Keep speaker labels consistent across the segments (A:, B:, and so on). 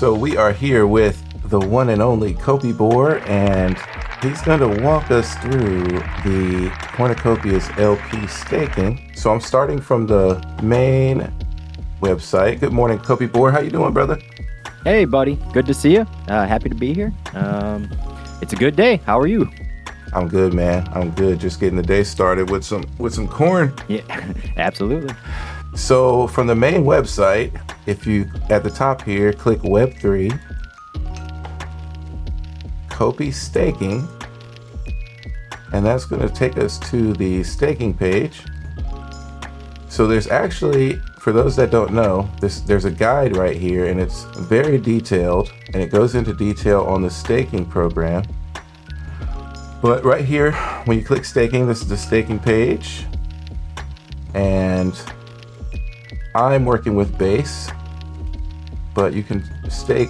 A: So we are here with the one and only Copiboar, and he's going to walk us through the Cornucopias LP staking. So I'm starting from the main website. Good morning, Copiboar. How you doing, brother?
B: Hey, buddy. Good to see you. Happy to be here. It's a good day. How are you?
A: I'm good, man. I'm good. Just getting the day started with some corn.
B: Yeah, absolutely.
A: So from the main website, if you at the top here click Web3 COPI staking, and that's going to take us to the staking page. So there's actually, for those that don't know, there's a guide right here, and it's very detailed, and it goes into detail on the staking program. But right here, when you click staking, this is the staking page, and I'm working with Base, but you can stake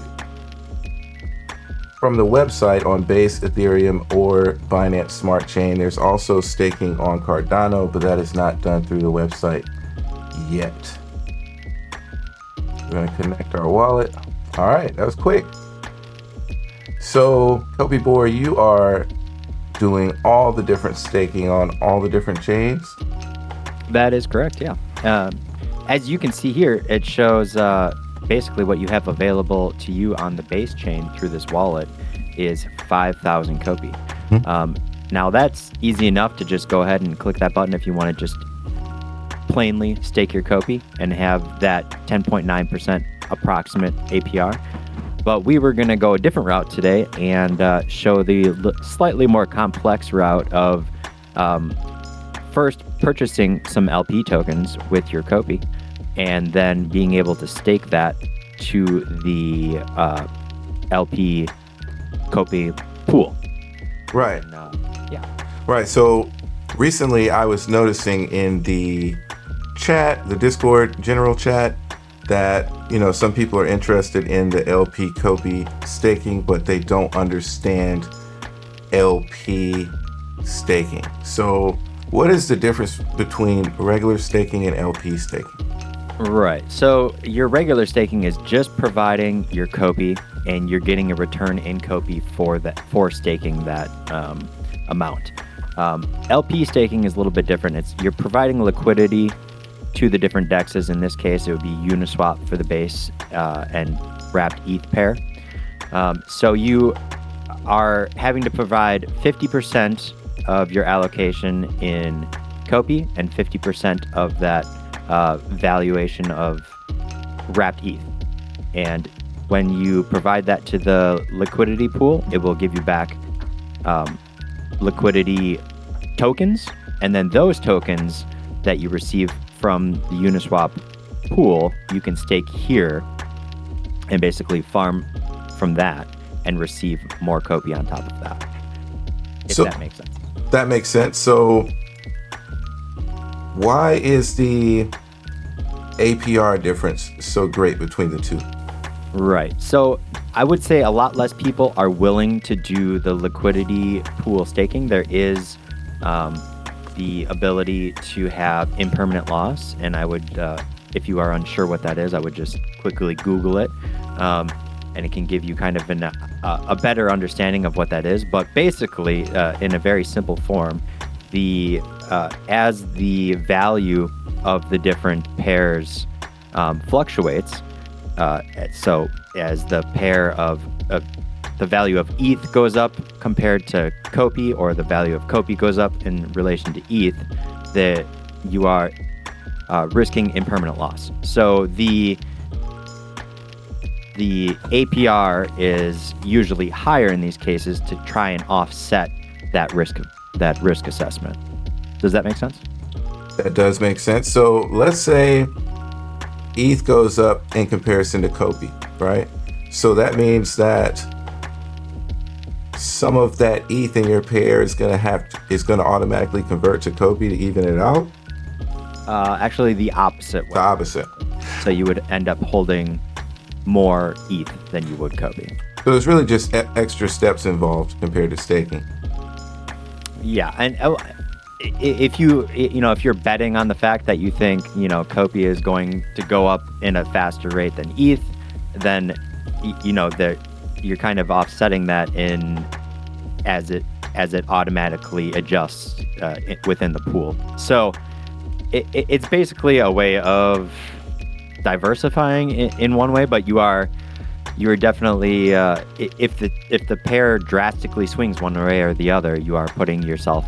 A: from the website on Base, Ethereum, or Binance Smart Chain. There's also staking on Cardano, but that is not done through the website yet. We're going to connect our wallet. All right, that was quick. So, Copiboar, you are doing all the different staking on all the different chains?
B: That is correct, yeah. As you can see here, it shows basically what you have available to you on the Base chain through this wallet is 5,000 COPI. Now that's easy enough to just go ahead and click that button if you want to just plainly stake your COPI and have that 10.9% approximate APR. But we were going to go a different route today and show the slightly more complex route of first purchasing some LP tokens with your COPI and then being able to stake that to the LP COPI pool.
A: Right.
B: And, yeah.
A: Right. So recently I was noticing in the chat, the Discord general chat, that, you know, some people are interested in the LP COPI staking, but they don't understand LP staking. So what is the difference between regular staking and LP staking?
B: Right. So your regular staking is just providing your COPI and you're getting a return in COPI for staking that amount. LP staking is a little bit different. You're providing liquidity to the different dexes. In this case, it would be Uniswap for the Base and wrapped ETH pair. So you are having to provide 50% of your allocation in COPI and 50% of that valuation of wrapped ETH. And when you provide that to the liquidity pool, it will give you back liquidity tokens, and then those tokens that you receive from the Uniswap pool, you can stake here and basically farm from that and receive more COPI on top of that. If that makes sense.
A: That makes sense. So why is the APR difference so great between the two?
B: Right. So I would say a lot less people are willing to do the liquidity pool staking. There is the ability to have impermanent loss, and I would, if you are unsure what that is, I would just quickly Google it, and it can give you kind of a better understanding of what that is. But basically, in a very simple form, as the value of the different pairs fluctuates, so as the pair of the value of ETH goes up compared to COPI, or the value of COPI goes up in relation to ETH, that you are risking impermanent loss. So the APR is usually higher in these cases to try and offset that risk assessment. Does that make sense?
A: That does make sense. So let's say ETH goes up in comparison to COPI, right? So that means that some of that ETH in your pair is going to automatically convert to COPI to even it out?
B: Actually, the opposite way.
A: The opposite.
B: So you would end up holding more ETH than you would COPI.
A: So there's really just extra steps involved compared to staking.
B: Yeah, and if you're betting on the fact that you think, COPI is going to go up in a faster rate than ETH, then you're kind of offsetting that as it automatically adjusts within the pool. So it's basically a way of diversifying in one way, but you're definitely if the pair drastically swings one way or the other, you are putting yourself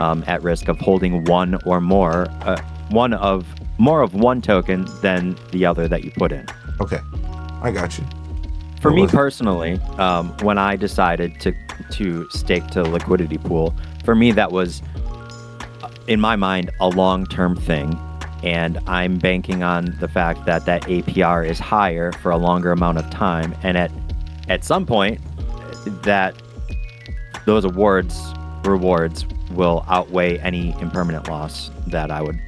B: at risk of holding one or more of one token than the other that you put in.
A: Okay, I got you.
B: For me personally, when I decided to stake to liquidity pool, for me that was, in my mind, a long-term thing, and I'm banking on the fact that APR is higher for a longer amount of time, and at some point that those rewards will outweigh any impermanent loss that I would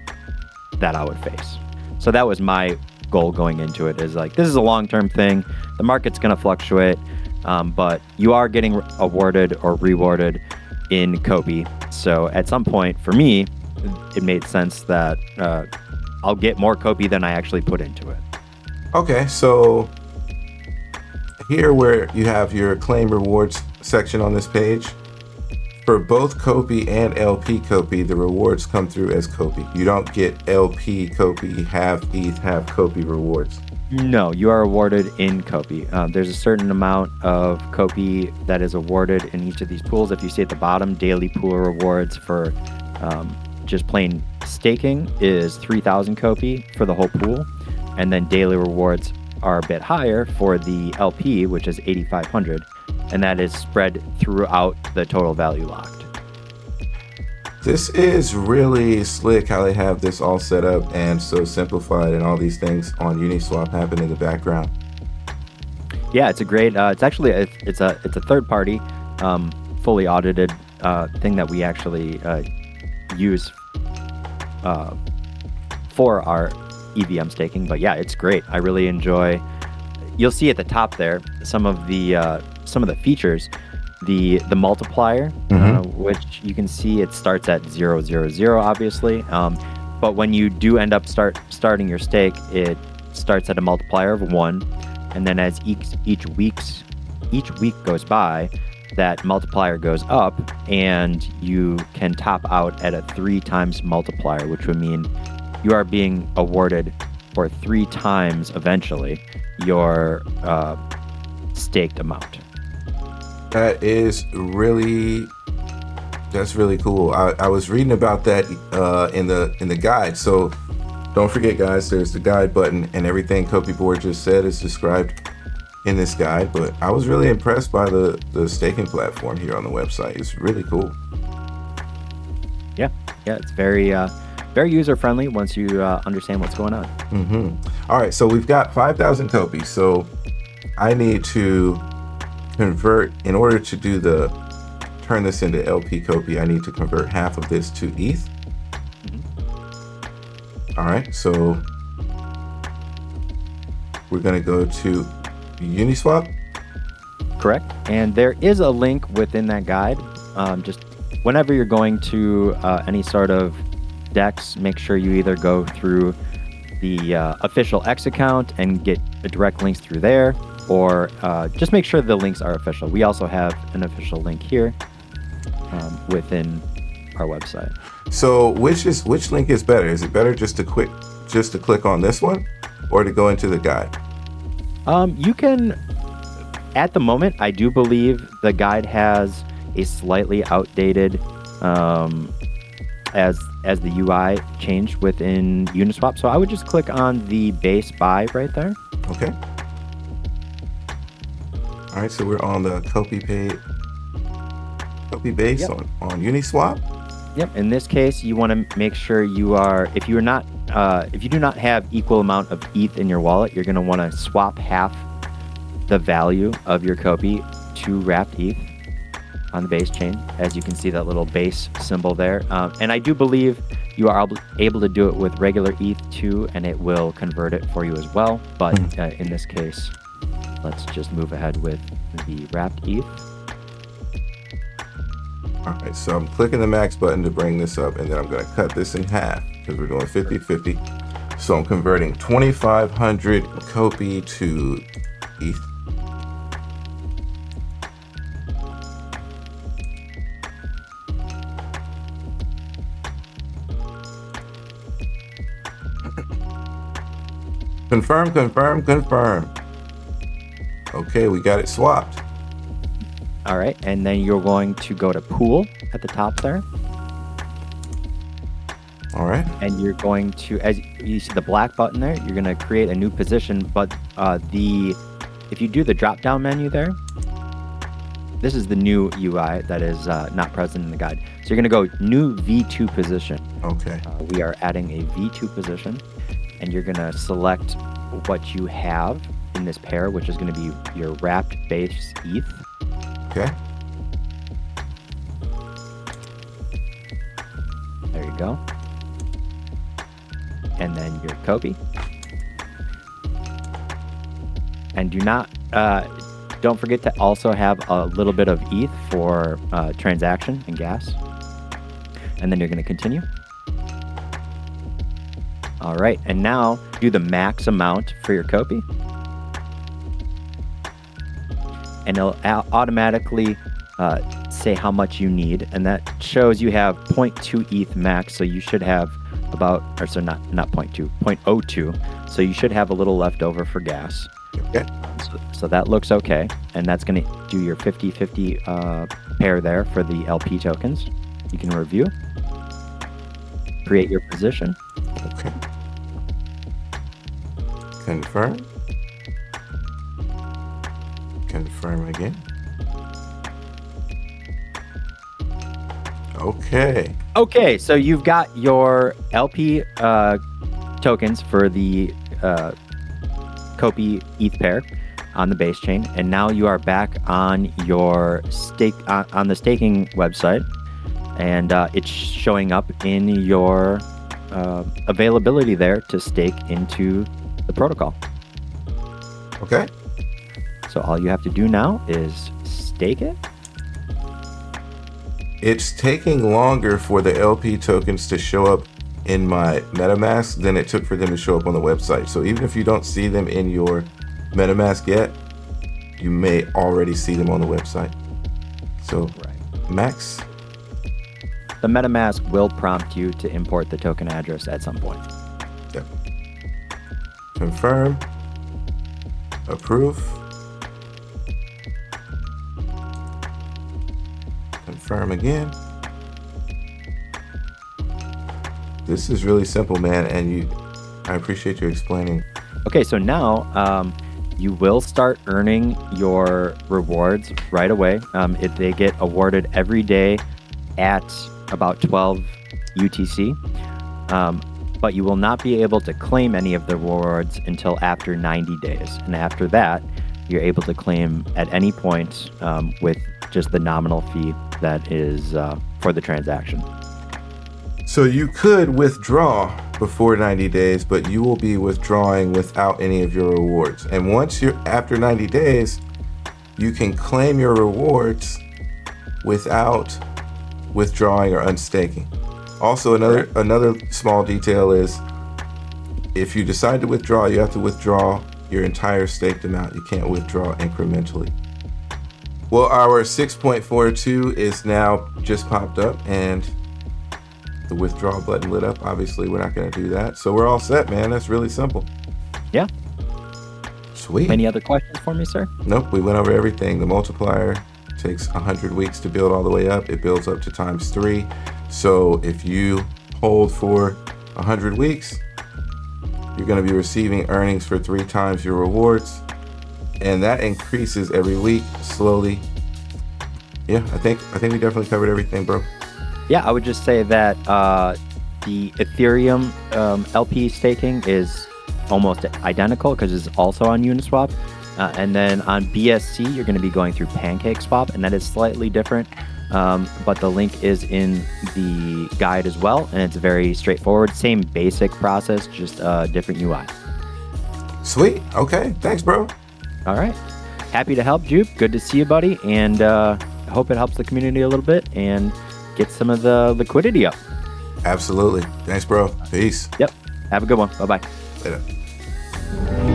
B: face. So that was my goal going into it, is like, this is a long-term thing. The market's going to fluctuate, but you are getting awarded or rewarded in COPI. So at some point, for me, it made sense that I'll get more COPI than I actually put into it.
A: Okay, so here where you have your claim rewards section on this page, for both COPI and LP COPI, the rewards come through as COPI. You don't get LP COPI, half ETH, half COPI rewards.
B: No, you are awarded in COPI. There's a certain amount of COPI that is awarded in each of these pools. If you see at the bottom, daily pool rewards for just plain staking is 3,000 COPI for the whole pool. And then daily rewards are a bit higher for the LP, which is 8,500. And that is spread throughout the total value locked.
A: This is really slick how they have this all set up and so simplified, and all these things on Uniswap happen in the background.
B: Yeah, it's a great. It's actually it's a third party, fully audited thing that we actually use for our EVM staking. But yeah, it's great. I really enjoy. You'll see at the top there some of the features. The multiplier, which you can see it starts at 0.000, obviously. But when you do end up starting your stake, it starts at a multiplier of 1, and then as each week goes by, that multiplier goes up, and you can top out at a 3 times multiplier, which would mean you are being awarded for 3 times eventually your staked amount.
A: That's really cool. I was reading about that in the guide. So don't forget, guys, there's the guide button, and everything Copiboar just said is described in this guide. But I was really impressed by the staking platform here on the website. It's really cool.
B: Yeah, it's very user friendly once you understand what's going on.
A: All right, so we've got 5,000 COPI. So I need to convert, in order to turn this into LP COPI, I need to convert half of this to ETH. All right, so we're going to go to Uniswap.
B: Correct. And there is a link within that guide. Just whenever you're going to any sort of DEX, make sure you either go through the official X account and get direct links through there, or just make sure the links are official. We also have an official link here within our website.
A: So which link is better? Is it better just to click on this one, or to go into the guide?
B: You can, at the moment, I do believe the guide has a slightly outdated as the UI changed within Uniswap. So I would just click on the base buy right there.
A: Okay. All right, so we're on the COPI base. Yep. on Uniswap.
B: Yep. In this case, you want to make sure you are, if you do not have equal amount of ETH in your wallet, you're going to want to swap half the value of your COPI to wrapped ETH on the base chain. As you can see, that little base symbol there. And I do believe you are able to do it with regular ETH too, and it will convert it for you as well. But in this case, let's just move ahead with the wrapped ETH.
A: All right, so I'm clicking the max button to bring this up, and then I'm going to cut this in half because we're doing 50-50. So I'm converting 2,500 COPI to ETH. Confirm, confirm, confirm. Okay, we got it swapped.
B: All right, and then you're going to go to pool at the top there.
A: All right.
B: And you're going to, as you see the black button there, you're going to create a new position. But if you do the drop-down menu there, this is the new UI that is not present in the guide. So you're going to go new V2 position.
A: Okay.
B: We are adding a V2 position, and you're going to select what you have in this pair, which is going to be your wrapped base ETH.
A: Okay.
B: There you go. And then your COPI. And don't forget to also have a little bit of ETH for transaction and gas. And then you're going to continue. All right, and now do the max amount for your COPI. And it'll automatically say how much you need, and that shows you have 0.2 ETH max, so you should have not 0.2, 0.02, so you should have a little left over for gas.
A: Okay.
B: So that looks okay, and that's going to do your 50-50 pair there for the LP tokens. You can review, create your position.
A: Okay. Confirm. Confirm again. Okay.
B: Okay, so you've got your LP tokens for the COPI ETH pair on the base chain, and now you are back on your on the staking website, and it's showing up in your availability there to stake into the protocol.
A: Okay.
B: So all you have to do now is stake it.
A: It's taking longer for the LP tokens to show up in my MetaMask than it took for them to show up on the website. So even if you don't see them in your MetaMask yet, you may already see them on the website. So
B: Right.
A: Max.
B: The MetaMask will prompt you to import the token address at some point.
A: Yep. Confirm. Approve. Confirm again. This is really simple, man, and I appreciate you explaining.
B: Okay, so now you will start earning your rewards right away. They get awarded every day at about 12 UTC, but you will not be able to claim any of the rewards until after 90 days. And after that, you're able to claim at any point with just the nominal fee that is for the transaction.
A: So you could withdraw before 90 days, but you will be withdrawing without any of your rewards. And once you're after 90 days, you can claim your rewards without withdrawing or unstaking. Also, another small detail is if you decide to withdraw, you have to withdraw your entire staked amount. You can't withdraw incrementally. Well, our 6.42 is now just popped up and the withdrawal button lit up. Obviously, we're not going to do that. So we're all set, man. That's really simple.
B: Yeah.
A: Sweet.
B: Any other questions for me, sir?
A: Nope. We went over everything. The multiplier takes 100 weeks to build all the way up. It builds up to ×3. So if you hold for 100 weeks, you're going to be receiving earnings for 3 times your rewards. And that increases every week slowly. Yeah, I think we definitely covered everything, bro.
B: Yeah, I would just say that the Ethereum LP staking is almost identical because it's also on Uniswap. And then on BSC, you're going to be going through PancakeSwap, and that is slightly different. But the link is in the guide as well, and it's very straightforward. Same basic process, just a different UI.
A: Sweet. Okay. Thanks, bro.
B: All right. Happy to help, Jupe. Good to see you, buddy. And I hope it helps the community a little bit and get some of the liquidity up.
A: Absolutely. Thanks, bro. Peace.
B: Yep. Have a good one. Bye-bye.
A: Later.